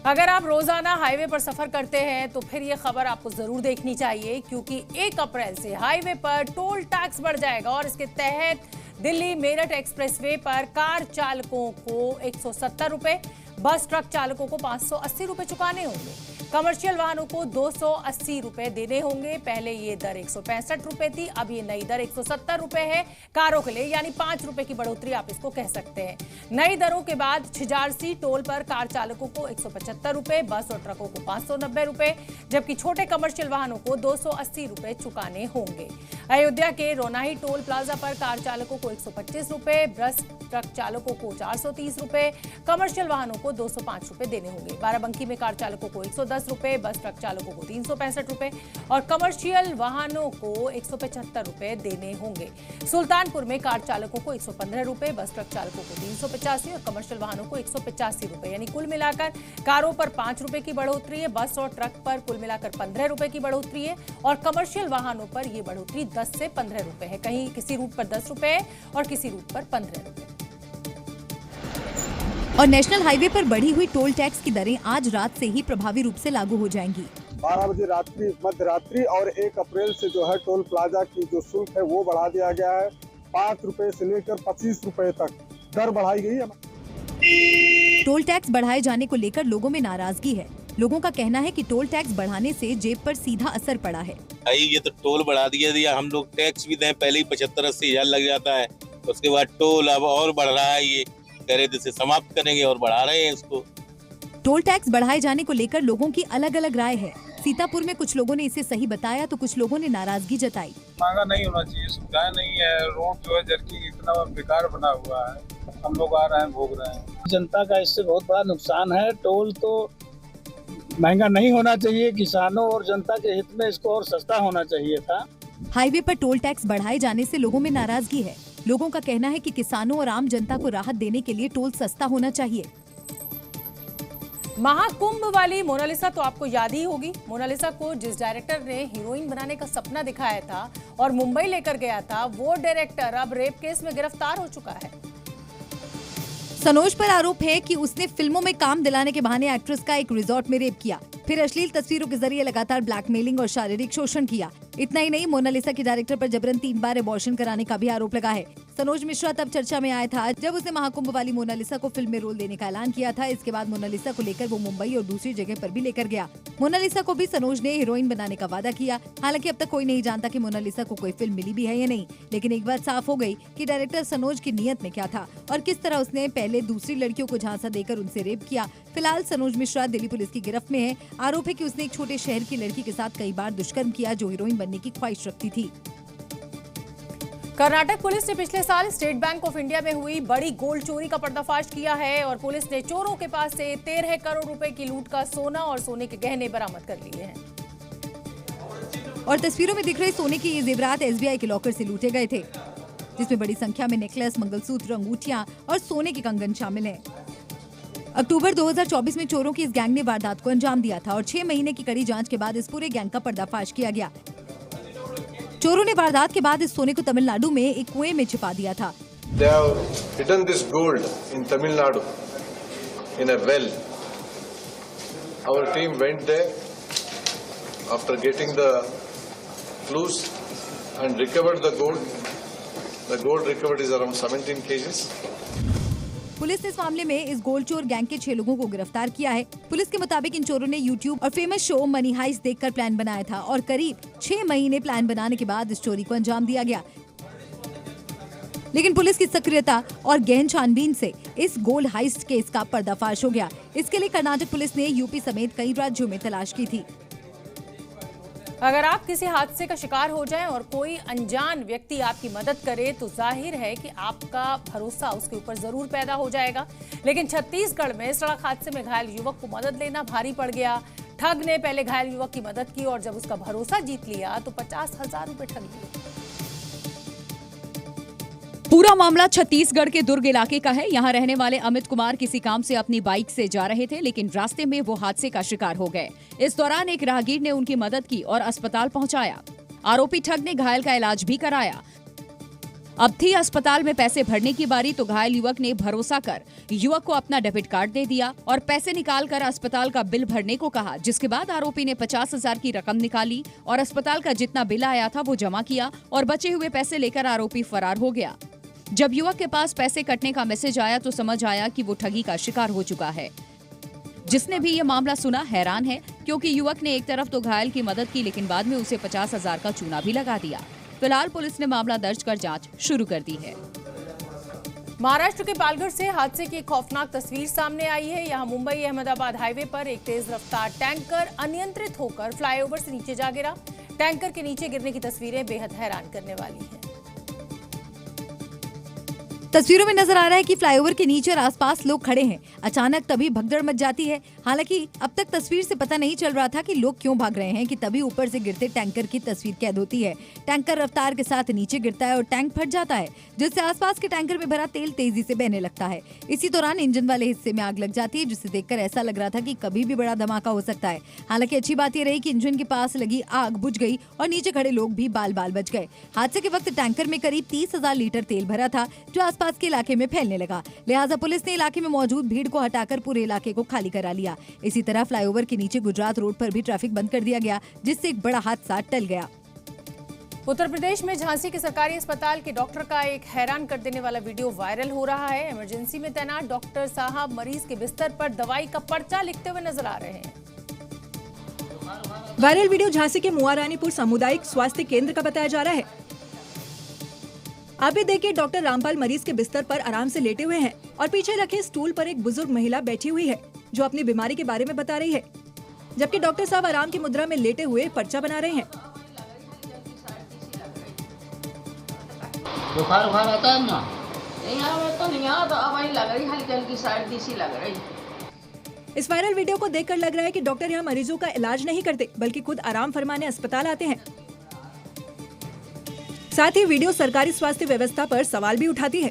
अगर आप रोजाना हाईवे पर सफर करते हैं तो फिर ये खबर आपको जरूर देखनी चाहिए, क्योंकि 1 अप्रैल से हाईवे पर टोल टैक्स बढ़ जाएगा और इसके तहत दिल्ली मेरठ एक्सप्रेसवे पर कार चालकों को 170 रुपए, बस ट्रक चालकों को 580 रुपए चुकाने होंगे। कमर्शियल वाहनों को 280 रुपए देने होंगे। पहले ये दर 165 रुपए थी, अब ये नई दर 170 रुपए है कारों के लिए, यानी 5 रुपए की बढ़ोतरी आप इसको कह सकते हैं। नई दरों के बाद छिजारसी टोल पर कार चालकों को 175 रुपए, बस और ट्रकों को 590 रुपए, जबकि छोटे कमर्शियल वाहनों को 280 रुपए चुकाने होंगे। अयोध्या के रोनाही टोल प्लाजा पर कार चालकों को 125 रुपए, बस ट्रक चालकों को 430 रुपए, कमर्शियल वाहनों को 205 रुपए देने होंगे। बाराबंकी में कार चालकों को 110 रुपए, बस ट्रक चालकों को 365 रुपए और कमर्शियल वाहनों को 175 रुपए देने होंगे। सुल्तानपुर में कार चालकों को 115 रुपए, बस ट्रक चालकों को 385 और कमर्शियल वाहनों को 185 रुपए, यानी कुल मिलाकर कारों पर 5 रुपए की बढ़ोतरी है, बस और ट्रक पर कुल मिलाकर 15 रुपए की बढ़ोतरी है और कमर्शियल वाहनों पर यह बढ़ोतरी 10 से 15 रुपए है। कहीं किसी रूट पर 10 रुपए और किसी रूट पर 15 रुपए। और नेशनल हाईवे पर बढ़ी हुई टोल टैक्स की दरें आज रात से ही प्रभावी रूप से लागू हो जाएंगी। 12 बजे रात्रि मध्य रात्रि और 1 अप्रैल से जो है टोल प्लाजा की जो शुल्क है वो बढ़ा दिया गया है। 5 रुपए से लेकर 25 रुपए तक दर बढ़ाई गई है। टोल टैक्स बढ़ाए जाने को लेकर लोगों में नाराजगी है। लोगों का कहना है कि टोल टैक्स बढ़ाने से जेब पर सीधा असर पड़ा है। ये तो टोल बढ़ा दिया, हम लोग टैक्स भी दें, पहले ही 75-80 हजार लग जाता है, उसके बाद टोल अब और बढ़ रहा है। ये कह रहे थे इसे समाप्त करेंगे और बढ़ा रहे हैं इसको। टोल टैक्स बढ़ाए जाने को लेकर लोगों की अलग अलग राय है। सीतापुर में कुछ लोगों ने इसे सही बताया तो कुछ लोगों ने नाराजगी जताई। महंगा नहीं होना चाहिए, सुविधाएं नहीं है, रोड जो है जर्की इतना बेकार बना हुआ है, हम लोग आ रहे हैं भोग रहे हैं। जनता का इससे बहुत बड़ा नुकसान है। टोल तो महंगा नहीं होना चाहिए, किसानों और जनता के हित में इसको और सस्ता होना चाहिए था। हाईवे पर टोल टैक्स बढ़ाए जाने से लोगों में नाराजगी है। लोगों का कहना है कि किसानों और आम जनता को राहत देने के लिए टोल सस्ता होना चाहिए। महाकुंभ वाली मोनालिसा तो आपको याद ही होगी। मोनालिसा को जिस डायरेक्टर ने हीरोइन बनाने का सपना दिखाया था और मुंबई लेकर गया था, वो डायरेक्टर अब रेप केस में गिरफ्तार हो चुका है। सनोज पर आरोप है कि उसने फिल्मों में काम दिलाने के बहाने एक्ट्रेस का एक रिजॉर्ट में रेप किया, फिर अश्लील तस्वीरों के जरिए लगातार ब्लैकमेलिंग और शारीरिक शोषण किया। इतना ही नहीं, मोनालिसा के डायरेक्टर पर जबरन 3 बार एबॉर्शन कराने का भी आरोप लगा है। सनोज मिश्रा तब चर्चा में आया था जब उसने महाकुंभ वाली मोनालिसा को फिल्म में रोल देने का ऐलान किया था। इसके बाद मोनालिसा को लेकर वो मुंबई और दूसरी जगह पर भी लेकर गया। मोनालिसा को भी सनोज ने हीरोइन बनाने का वादा किया। हालांकि अब तक कोई नहीं जानता कि मोनालिसा को कोई फिल्म मिली भी है या नहीं, लेकिन एक बात साफ हो गई कि डायरेक्टर सनोज की नीयत में क्या था और किस तरह उसने पहले दूसरी लड़कियों को झांसा देकर उनसे रेप किया। फिलहाल सनोज मिश्रा दिल्ली पुलिस की गिरफ्त में है। आरोप है कि उसने एक छोटे शहर की लड़की के साथ कई बार दुष्कर्म किया जो हीरोइन बनने की ख्वाहिश रखती थी। कर्नाटक पुलिस ने पिछले साल स्टेट बैंक ऑफ इंडिया में हुई बड़ी गोल्ड चोरी का पर्दाफाश किया है और पुलिस ने चोरों के पास से 13 करोड़ रुपए की लूट का सोना और सोने के गहने बरामद कर लिए हैं। और तस्वीरों में दिख रहे सोने के ये जेवरात एसबीआई के लॉकर से लूटे गए थे, जिसमें बड़ी संख्या में नेकलेस, मंगलसूत्र, अंगूठियां और सोने के कंगन शामिल हैं। अक्टूबर 2024 में चोरों की इस गैंग ने वारदात को अंजाम दिया था और 6 महीने की कड़ी जांच के बाद इस पूरे गैंग का पर्दाफाश किया गया। चोरों ने वारदात के बाद इस सोने को तमिलनाडु में एक कुएं में छिपा दिया था। They have hidden this gold in Tamil Nadu in a well. Our team went there after getting the clues and recovered the gold. The gold recovered is around 17 kgs. Police ने इस मामले में इस गोल्ड चोर gang के 6 लोगों को गिरफ्तार किया है। पुलिस के मुताबिक इन चोरों ने यूट्यूब और फेमस शो मनी हाइस्ट देखकर प्लान बनाया था और करीब 6 महीने प्लान बनाने के बाद इस चोरी को अंजाम दिया गया। लेकिन पुलिस की सक्रियता और गहन छानबीन से इस गोल्ड हाइस्ट केस का पर्दाफाश हो गया। इसके लिए कर्नाटक पुलिस ने यूपी समेत कई राज्यों में तलाश की थी। अगर आप किसी हादसे का शिकार हो जाएं और कोई अनजान व्यक्ति आपकी मदद करे तो जाहिर है कि आपका भरोसा उसके ऊपर जरूर पैदा हो जाएगा। लेकिन छत्तीसगढ़ में सड़क हादसे में घायल युवक को मदद लेना भारी पड़ गया। ठग ने पहले घायल युवक की मदद की और जब उसका भरोसा जीत लिया तो 50,000 रुपए ठग लिए। पूरा मामला छत्तीसगढ़ के दुर्ग इलाके का है। यहाँ रहने वाले अमित कुमार किसी काम से अपनी बाइक से जा रहे थे, लेकिन रास्ते में वो हादसे का शिकार हो गए। इस दौरान एक राहगीर ने उनकी मदद की और अस्पताल पहुंचाया। आरोपी ठग ने घायल का इलाज भी कराया। अब थी अस्पताल में पैसे भरने की बारी तो घायल युवक ने भरोसा कर युवक को अपना डेबिट कार्ड दे दिया और पैसे निकालकर अस्पताल का बिल भरने को कहा, जिसके बाद आरोपी ने 50,000 की रकम निकाली और अस्पताल का जितना बिल आया था वो जमा किया और बचे हुए पैसे लेकर आरोपी फरार हो गया। जब युवक के पास पैसे कटने का मैसेज आया तो समझ आया कि वो ठगी का शिकार हो चुका है। जिसने भी ये मामला सुना हैरान है, क्योंकि युवक ने एक तरफ तो घायल की मदद की लेकिन बाद में उसे 50,000 का चूना भी लगा दिया। फिलहाल पुलिस ने मामला दर्ज कर जांच शुरू कर दी है। महाराष्ट्र के पालघर से हादसे की एक खौफनाक तस्वीर सामने आई है। यहां मुंबई अहमदाबाद हाईवे पर एक तेज रफ्तार टैंकर अनियंत्रित होकर फ्लाईओवर से नीचे जा गिरा। टैंकर के नीचे गिरने की तस्वीरें बेहद हैरान करने वाली हैं। तस्वीरों में नजर आ रहा है कि फ्लाईओवर के नीचे और आसपास लोग खड़े हैं। अचानक तभी भगदड़ मच जाती है। हालांकि अब तक तस्वीर से पता नहीं चल रहा था कि लोग क्यों भाग रहे हैं कि तभी ऊपर से गिरते टैंकर की तस्वीर कैद होती है। टैंकर रफ्तार के साथ नीचे गिरता है और टैंक फट जाता है, जिससे आसपास के टैंकर में भरा तेल तेजी से बहने लगता है। इसी दौरान इंजन वाले हिस्से में आग लग जाती है, जिसे देखकर ऐसा लग रहा था कि कभी भी बड़ा धमाका हो सकता है। हालांकि अच्छी बात यह रही कि इंजन के पास लगी आग बुझ गई और नीचे खड़े लोग भी बाल बाल बच गए। हादसे के वक्त टैंकर में करीब 30,000 लीटर तेल भरा था, जो आसपास के इलाके में फैलने लगा। लिहाजा पुलिस ने इलाके में मौजूद भीड़ को हटाकर पूरे इलाके को खाली करा लिया। इसी तरह फ्लाईओवर के नीचे गुजरात रोड पर भी ट्रैफिक बंद कर दिया गया, जिससे एक बड़ा हादसा टल गया। उत्तर प्रदेश में झांसी के सरकारी अस्पताल के डॉक्टर का एक हैरान कर देने वाला वीडियो वायरल हो रहा है। इमरजेंसी में तैनात डॉक्टर साहब मरीज के बिस्तर पर दवाई का पर्चा लिखते हुए नजर आ रहे हैं। वायरल वीडियो झांसी के मुआरानीपुर सामुदायिक स्वास्थ्य केंद्र का बताया जा रहा है। आप भी देखिए, डॉक्टर रामपाल मरीज के बिस्तर पर आराम से लेटे हुए हैं और पीछे रखे स्टूल पर एक बुजुर्ग महिला बैठी हुई है, जो अपनी बीमारी के बारे में बता रही है, जबकि डॉक्टर साहब आराम की मुद्रा में लेटे हुए पर्चा बना रहे हैं। बुखार आता है ना? तो नहीं आ, तो अब लग रही हल्की हल्की सर्दी सी लग रही। इस वायरल वीडियो को देखकर लग रहा है कि डॉक्टर यहाँ मरीजों का इलाज नहीं करते, बल्कि खुद आराम फरमाने अस्पताल आते हैं। साथ ही वीडियो सरकारी स्वास्थ्य व्यवस्था पर सवाल भी उठाती है।